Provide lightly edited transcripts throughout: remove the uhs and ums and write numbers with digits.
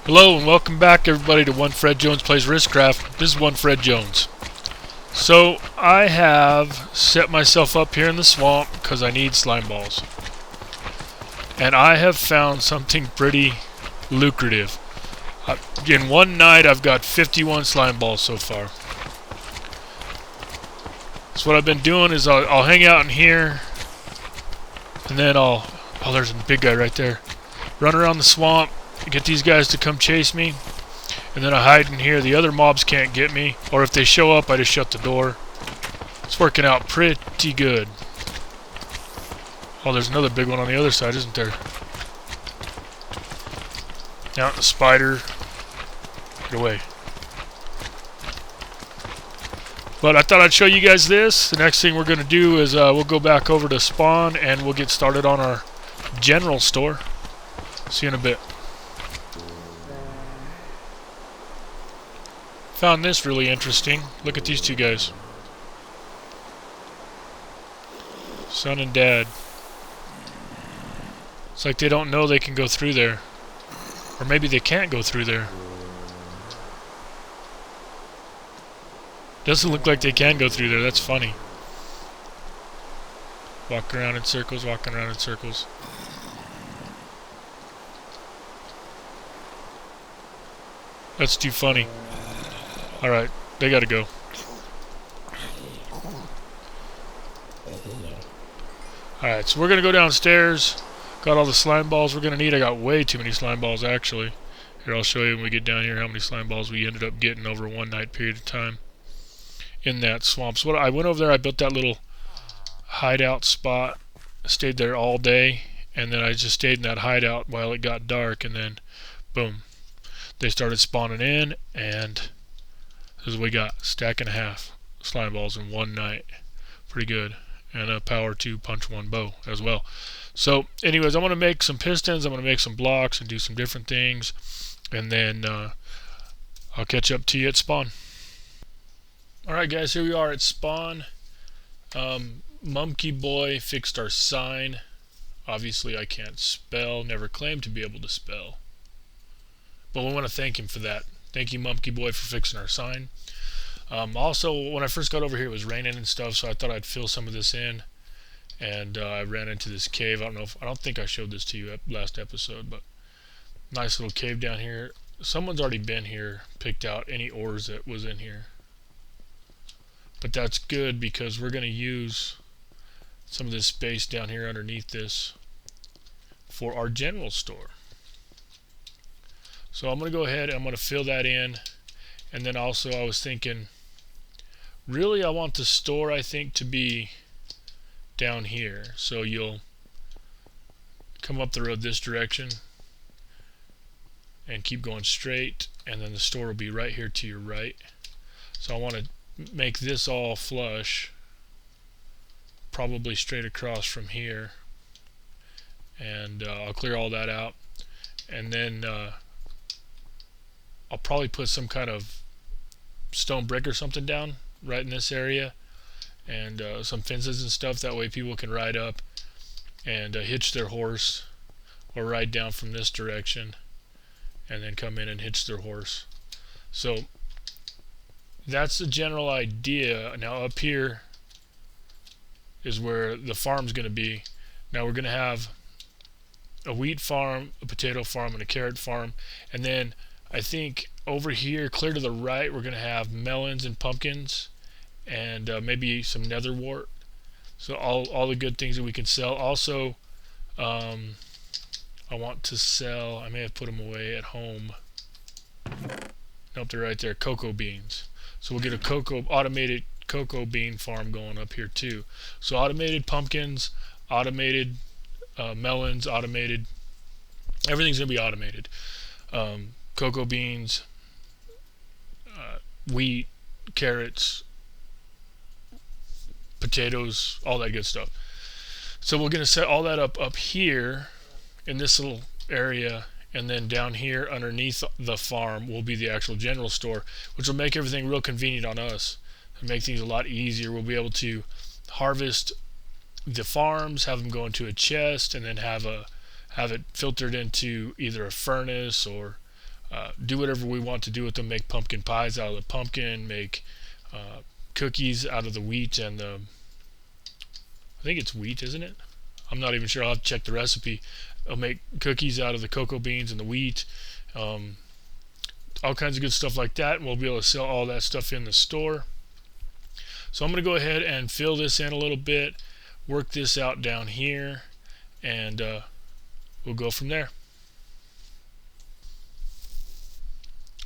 Hello and welcome back everybody to 1Fredjones Plays RiskCraft. This is 1Fredjones. So I have set myself up here in the swamp because I need slime balls. And I have found something pretty lucrative. In one night I've got 51 slime balls so far. So what I've been doing is I'll hang out in here and then oh there's a big guy right there. Run around the swamp, get these guys to come chase me, and then I hide in here. The other mobs can't get me, or if they show up I just shut the door. It's working out pretty good. Oh, there's another big one on the other side, isn't there? Now the spider. Get away. But I thought I'd show you guys this. The next thing we're going to do is we'll go back over to spawn and we'll get started on our general store. See you in a bit. Found this really interesting. Look at these two guys. Son and dad. It's like they don't know they can go through there. Or maybe they can't go through there. Doesn't look like they can go through there. That's funny. Walking around in circles, walking around in circles. That's too funny. Alright, they gotta go. Alright, so we're gonna go downstairs. Got all the slime balls we're gonna need. I got way too many slime balls actually. Here, I'll show you when we get down here how many slime balls we ended up getting over one night period of time in that swamp. So I went over there, I built that little hideout spot. Stayed there all day, and then I just stayed in that hideout while it got dark, and then boom, they started spawning in, and this is what we got. Stack and a half slime balls in one night. Pretty good. And a power 2 punch 1 bow as well. So anyways, I'm going to make some pistons, I'm going to make some blocks and do some different things, and then I'll catch up to you at spawn. Alright guys, here we are at spawn. Monkey Boy fixed our sign. Obviously I can't spell, never claimed to be able to spell. But we want to thank him for that. Thank you, Monkey Boy, for fixing our sign. Also, when I first got over here, it was raining and stuff, so I thought I'd fill some of this in. And I ran into this cave. I don't think I showed this to you last episode, but nice little cave down here. Someone's already been here, picked out any ores that was in here. But that's good because we're going to use some of this space down here underneath this for our general store. So I'm going to go ahead and I'm going to fill that in. And then also I was thinking, really I want the store, I think, to be down here. So you'll come up the road this direction and keep going straight, and then the store will be right here to your right. So I want to make this all flush, probably straight across from here, and I'll clear all that out, and then I'll probably put some kind of stone brick or something down right in this area, and some fences and stuff. That way people can ride up and hitch their horse, or ride down from this direction and then come in and hitch their horse. So that's the general idea. Now up here is where the farm's going to be. Now we're going to have a wheat farm, a potato farm, and a carrot farm, and then I think over here, clear to the right, we're going to have melons and pumpkins, and maybe some nether wart. So all the good things that we can sell. Also, I want to sell, I may have put them away at home. Nope, they're right there, cocoa beans. So we'll get a automated cocoa bean farm going up here too. So automated pumpkins, automated melons, automated, everything's going to be automated. Cocoa beans, wheat, carrots, potatoes, all that good stuff. So we're going to set all that up here in this little area, and then down here underneath the farm will be the actual general store, which will make everything real convenient on us and make things a lot easier. We'll be able to harvest the farms, have them go into a chest, and then have it filtered into either a furnace or do whatever we want to do with them. Make pumpkin pies out of the pumpkin, make cookies out of the wheat and the, I think it's wheat, isn't it? I'm not even sure. I'll have to check the recipe. I'll make cookies out of the cocoa beans and the wheat, all kinds of good stuff like that, and we'll be able to sell all that stuff in the store. So I'm going to go ahead and fill this in a little bit, work this out down here, and we'll go from there.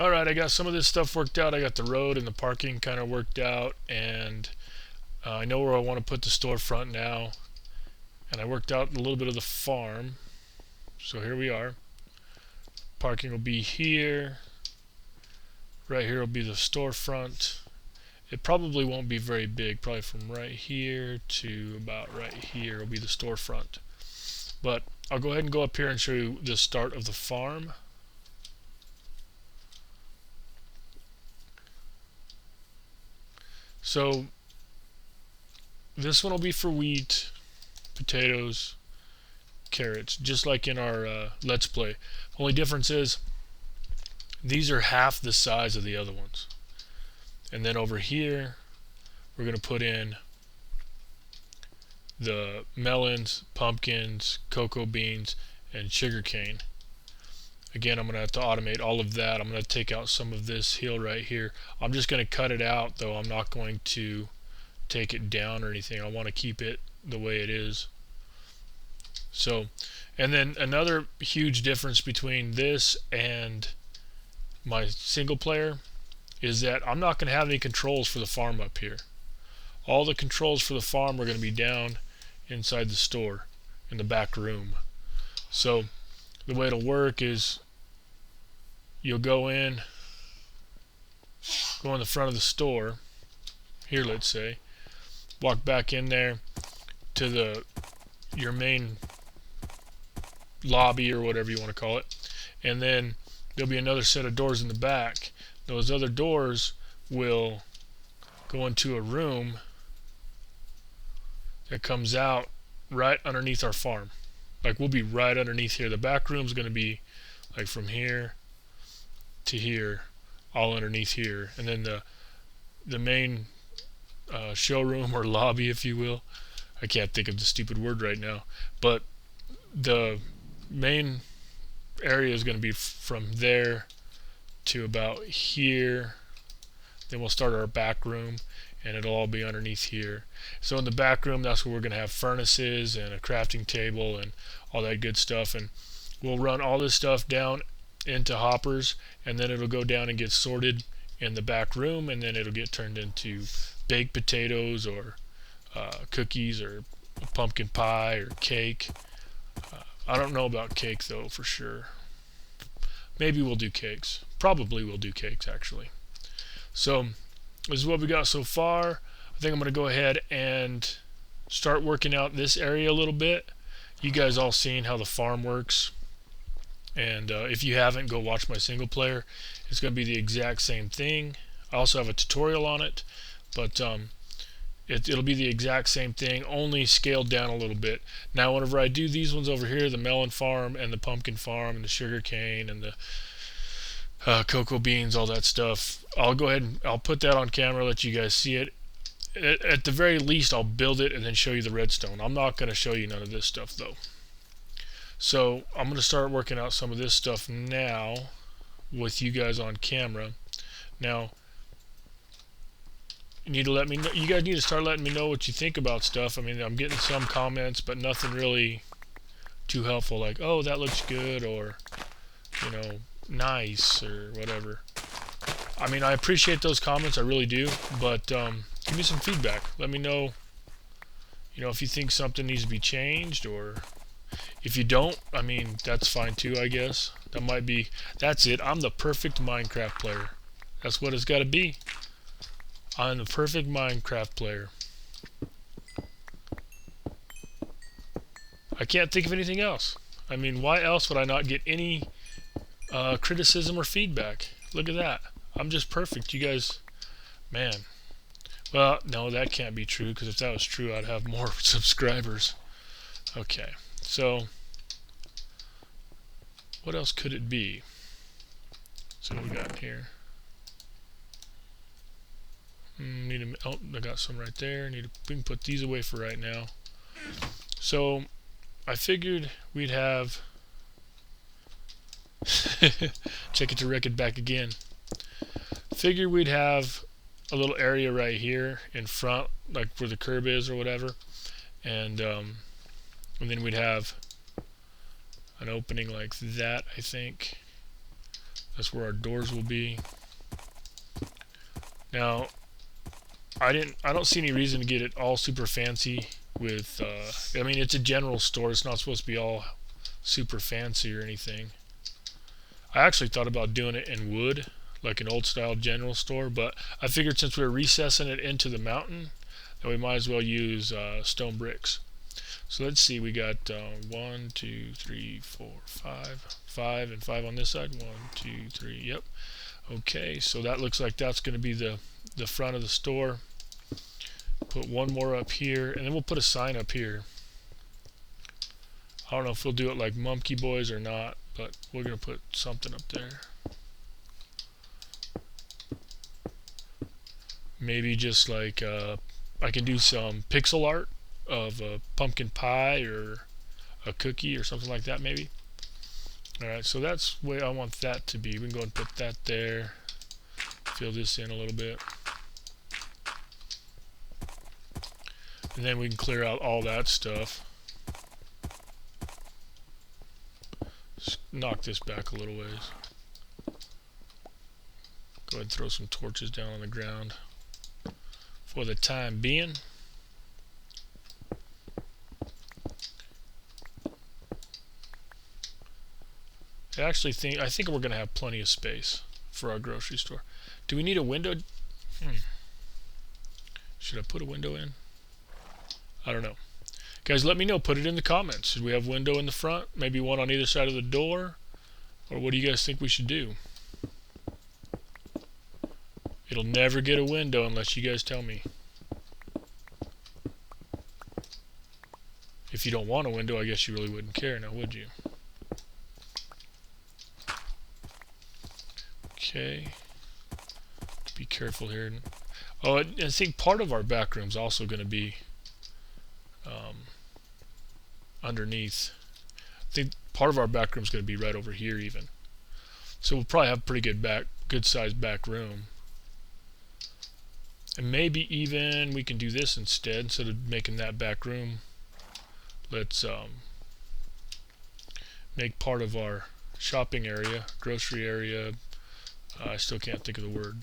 Alright, I got some of this stuff worked out. I got the road and the parking kind of worked out, and I know where I want to put the storefront now, and I worked out a little bit of the farm. So here we are. Parking will be here. Right here will be the storefront. It probably won't be very big, probably from right here to about right here will be the storefront. But I'll go ahead and go up here and show you the start of the farm. So this one will be for wheat, potatoes, carrots, just like in our Let's Play. Only difference is these are half the size of the other ones. And then over here we're going to put in the melons, pumpkins, cocoa beans, and sugarcane. Again, I'm going to have to automate all of that. I'm going to take out some of this hill right here. I'm just going to cut it out, though. I'm not going to take it down or anything. I want to keep it the way it is. So, and then another huge difference between this and my single player is that I'm not going to have any controls for the farm up here. All the controls for the farm are going to be down inside the store in the back room. So the way it'll work is you'll go in the front of the store here, let's say, walk back in there to your main lobby or whatever you want to call it, and then there'll be another set of doors in the back. Those other doors will go into a room that comes out right underneath our farm. Like, we'll be right underneath here. The back room's going to be like from here to here, all underneath here, and then the main showroom or lobby, if you will. I can't think of the stupid word right now, but the main area is going to be from there to about here. Then we'll start our back room, and it'll all be underneath here. So in the back room, that's where we're going to have furnaces and a crafting table and all that good stuff, and we'll run all this stuff down into hoppers, and then it'll go down and get sorted in the back room, and then it'll get turned into baked potatoes or cookies or pumpkin pie or cake. I don't know about cake though for sure. Maybe we'll do cakes. Probably we'll do cakes actually. So this is what we got so far. I think I'm going to go ahead and start working out this area a little bit. You guys all seen how the farm works, and if you haven't, go watch my single player. It's going to be the exact same thing. I also have a tutorial on it, but it'll be the exact same thing, only scaled down a little bit. Now whenever I do these ones over here, the melon farm and the pumpkin farm and the sugar cane and the cocoa beans, all that stuff, I'll go ahead and I'll put that on camera, let you guys see it. At the very least, I'll build it and then show you the redstone. I'm not going to show you none of this stuff though. So I'm going to start working out some of this stuff now with you guys on camera. Now you need to let me know. You guys need to start letting me know what you think about stuff. I mean, I'm getting some comments, but nothing really too helpful. Like, oh, that looks good, or you know, nice, or whatever. I mean, I appreciate those comments, I really do. But give me some feedback. Let me know. You know, if you think something needs to be changed, or if you don't, I mean, that's fine too, I guess. That might be. That's it. I'm the perfect Minecraft player. That's what it's got to be. I'm the perfect Minecraft player. I can't think of anything else. I mean, why else would I not get any criticism or feedback? Look at that. I'm just perfect. You guys, man. Well, no, that can't be true, because if that was true, I'd have more subscribers. Okay, so what else could it be? see what we got in here. Oh, I got some right there. We can put these away for right now. So I figured we'd have check it to record back again. Figured we'd have a little area right here in front, like where the curb is or whatever, and then we'd have an opening like that. I think that's where our doors will be. Now, I don't see any reason to get it all super fancy with. I mean, it's a general store. It's not supposed to be all super fancy or anything. I actually thought about doing it in wood, like an old style general store, but I figured since we were recessing it into the mountain, that we might as well use stone bricks. So let's see, we got 1, 2, 3, 4, 5 and 5 on this side. 1, 2, 3. Yep. Okay, so that looks like that's going to be the front of the store. Put one more up here, and then we'll put a sign up here. I don't know if we'll do it like Monkey Boys or not, but we're going to put something up there. Maybe just like I can do some pixel art of a pumpkin pie or a cookie or something like that maybe. Alright, so that's the way I want that to be. We can go and put that there. Fill this in a little bit. And then we can clear out all that stuff. Just knock this back a little ways. Go ahead and throw some torches down on the ground for the time being. I think we're going to have plenty of space for our grocery store. Do we need a window? Should I put a window in? I don't know. Guys, let me know. Put it in the comments. Should we have a window in the front? Maybe one on either side of the door? Or what do you guys think we should do? It'll never get a window unless you guys tell me. If you don't want a window, I guess you really wouldn't care now, would you? Okay. Be careful here. Oh, I think part of our back room's also going to be underneath. I think part of our back room's going to be right over here even. So we'll probably have a pretty good sized back room. And maybe even we can do this instead of making that back room. Let's make part of our shopping area, grocery area. I still can't think of the word.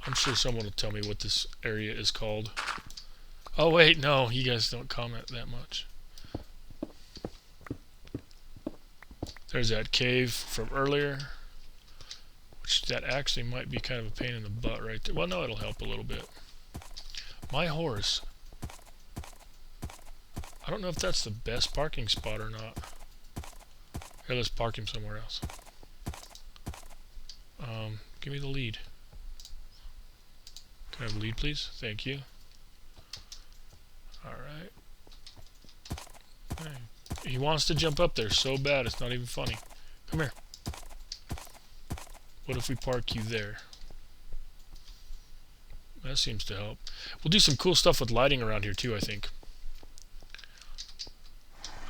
I'm sure someone will tell me what this area is called. Oh wait, no, you guys don't comment that much. There's that cave from earlier, which that actually might be kind of a pain in the butt right there. Well, no, it'll help a little bit. My horse. I don't know if that's the best parking spot or not. Here, let's park him somewhere else. Give me the lead. Can I have a lead, please? Thank you. Alright. Hey. He wants to jump up there so bad, it's not even funny. Come here. What if we park you there? That seems to help. We'll do some cool stuff with lighting around here too, I think.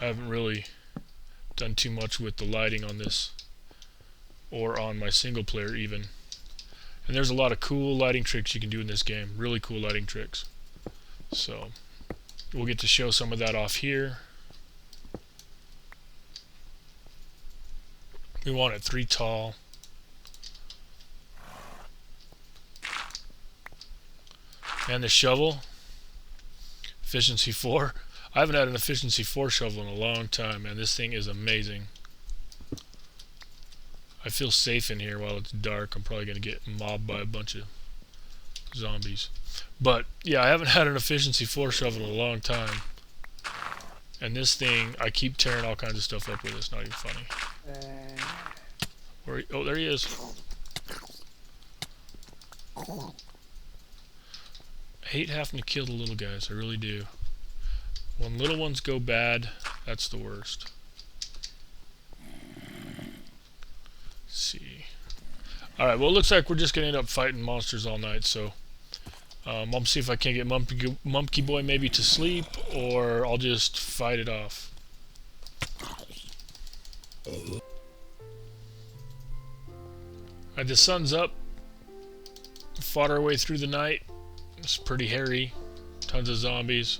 I haven't really done too much with the lighting on this or on my single player even. And there's a lot of cool lighting tricks you can do in this game. Really cool lighting tricks. So we'll get to show some of that off here. We want it 3 tall. And the shovel, efficiency 4. I haven't had an efficiency 4 shovel in a long time, man. This thing is amazing. I feel safe in here while it's dark. I'm probably going to get mobbed by a bunch of zombies. But, yeah, I haven't had an efficiency 4 shovel in a long time. And this thing, I keep tearing all kinds of stuff up with it. It's not even funny. Oh, there he is. I hate having to kill the little guys. I really do. When little ones go bad, that's the worst. see. Alright, well it looks like we're just gonna end up fighting monsters all night, so I'll see if I can get Mumpky Boy maybe to sleep, or I'll just fight it off. Alright, the sun's up. Fought our way through the night. It's pretty hairy. Tons of zombies.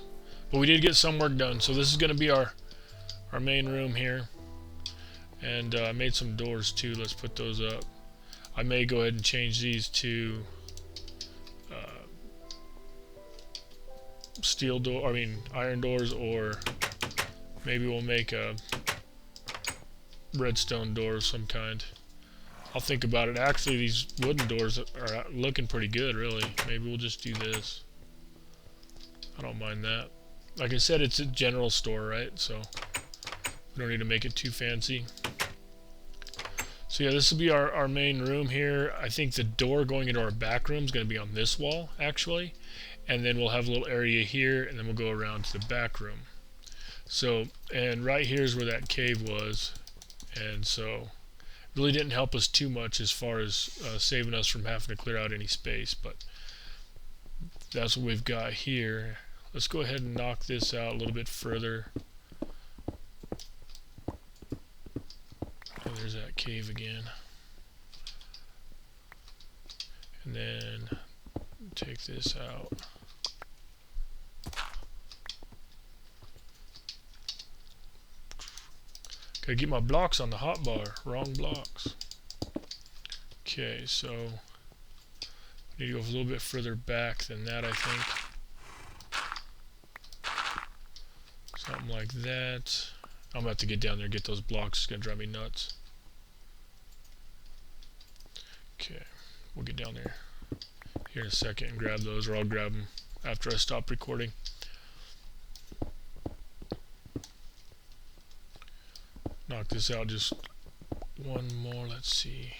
But we did get some work done, so this is gonna be our main room here. And I made some doors too. Let's put those up. I may go ahead and change these to iron doors, or maybe we'll make a redstone door of some kind. I'll think about it. Actually, these wooden doors are looking pretty good, really. Maybe we'll just do this. I don't mind that. Like I said, it's a general store, right? So we don't need to make it too fancy. So yeah, this will be our main room here. I think the door going into our back room is going to be on this wall, actually. And then we'll have a little area here, and then we'll go around to the back room. So, and right here is where that cave was. And so, really didn't help us too much as far as saving us from having to clear out any space. But that's what we've got here. Let's go ahead and knock this out a little bit further. Oh, there's that cave again. And then take this out. Gotta get my blocks on the hotbar. Wrong blocks. Okay, so I need to go a little bit further back than that, I think. Something like that. I'm gonna have to get down there and get those blocks. It's gonna drive me nuts. Okay, we'll get down there here in a second and grab those, or I'll grab them after I stop recording. Knock this out just one more. Let's see.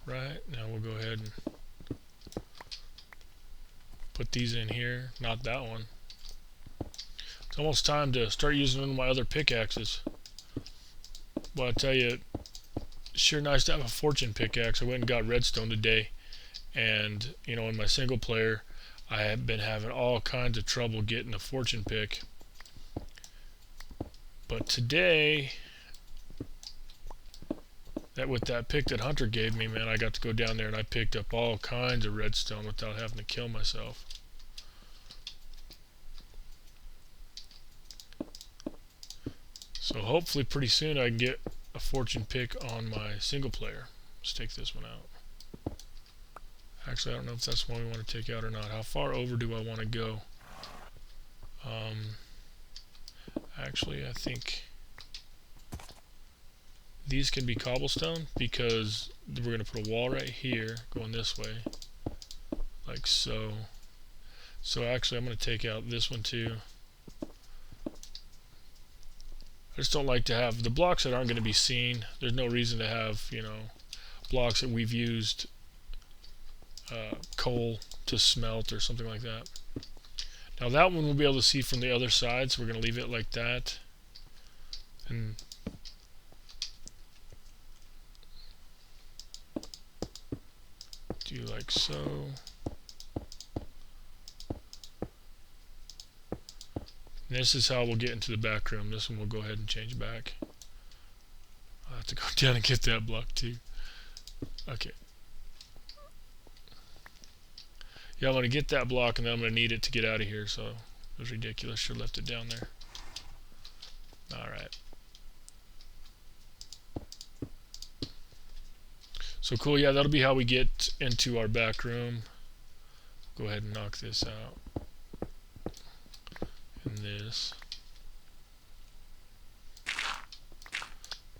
Right, now we'll go ahead and put these in here. Not that one. It's almost time to start using one of my other pickaxes. Well, I tell you, sure nice to have a fortune pickaxe. I went and got redstone today, and you know, in my single player, I have been having all kinds of trouble getting a fortune pick. But today, with that pick that Hunter gave me, man, I got to go down there and I picked up all kinds of redstone without having to kill myself. So hopefully pretty soon I can get a fortune pick on my single player. Let's take this one out. Actually, I don't know if that's one we want to take out or not. How far over do I want to go? Actually, I think these can be cobblestone, because we're going to put a wall right here going this way, like so. So actually I'm going to take out this one too. I just don't like to have the blocks that aren't going to be seen. There's no reason to have, you know, blocks that we've used coal to smelt or something like that. Now that one we'll be able to see from the other side, so we're going to leave it like that. And do like so. This is how we'll get into the back room. This one we'll go ahead and change back. I'll have to go down and get that block too. Okay. Yeah, I'm going to get that block, and then I'm going to need it to get out of here, so it was ridiculous. Should have left it down there. Alright. So cool, yeah, that'll be how we get into our back room. Go ahead and knock this out. And this.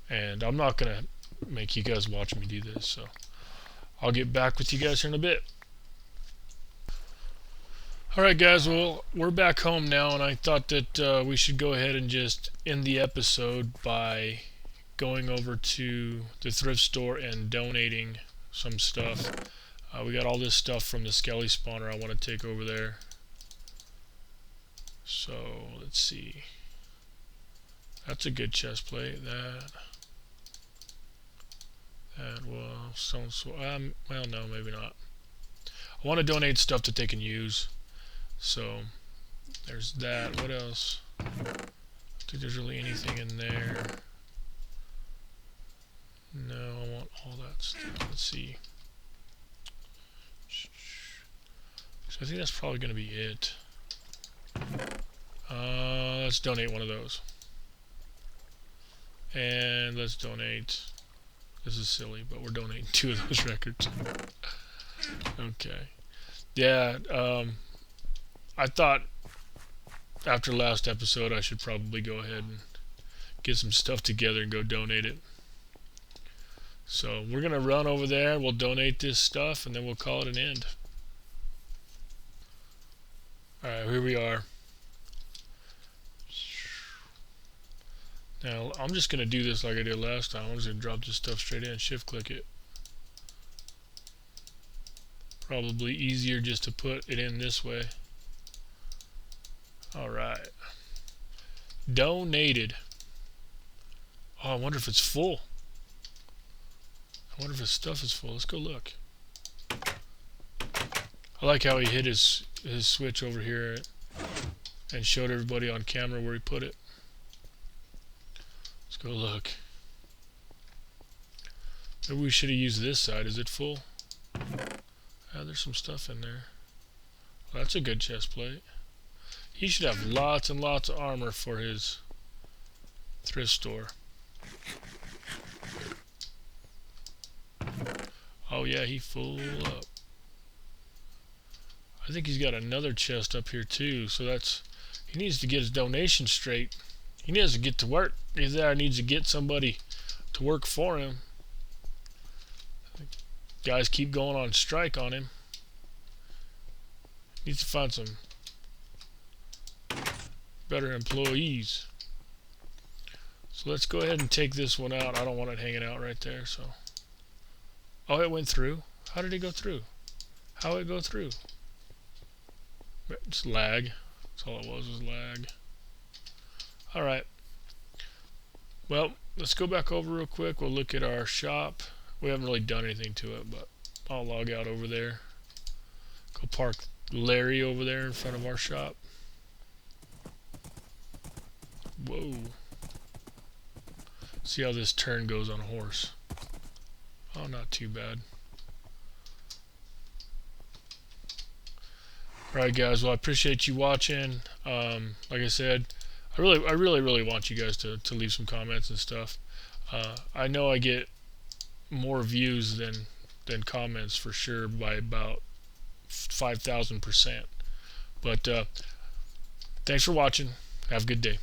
And I'm not going to make you guys watch me do this, so I'll get back with you guys here in a bit. Alright guys, well, we're back home now, and I thought that we should go ahead and just end the episode by going over to the thrift store and donating some stuff. We got all this stuff from the skelly spawner I want to take over there. So let's see. That's a good chest plate. That well, well, no, maybe not. I want to donate stuff that they can use. So there's that. What else? I don't think there's really anything in there. No, I want all that stuff. Let's see. So I think that's probably going to be it. Let's donate one of those. And let's donate. This is silly, but we're donating 2 of those records. Okay. Yeah, I thought after last episode I should probably go ahead and get some stuff together and go donate it. So we're going to run over there, we'll donate this stuff, and then we'll call it an end. Alright, here we are. Now, I'm just going to do this like I did last time. I'm just going to drop this stuff straight in, shift click it. Probably easier just to put it in this way. Alright. Donated. Oh, I wonder if it's full. I wonder if his stuff is full. Let's go look. I like how he hit his switch over here and showed everybody on camera where he put it. Let's go look. Maybe we should have used this side. Is it full? There's some stuff in there. Well, that's a good chest plate. He should have lots and lots of armor for his thrift store. Oh yeah, he full up. I think he's got another chest up here too, so he needs to get his donation straight. He needs to get to work. He's there, needs to get somebody to work for him. Guys keep going on strike on him. Needs to find some better employees. So let's go ahead and take this one out. I don't want it hanging out right there. So, oh, it went through. How did it go through? How did it go through? It's lag. That's all it was lag. All right. Well, let's go back over real quick. We'll look at our shop. We haven't really done anything to it, but I'll log out over there. Go park Larry over there in front of our shop. Whoa. See how this turn goes on a horse. Oh, not too bad. Alright guys, well I appreciate you watching. Like I said, I really want you guys to leave some comments and stuff. I know I get more views than comments for sure by about 5,000%. But thanks for watching. Have a good day.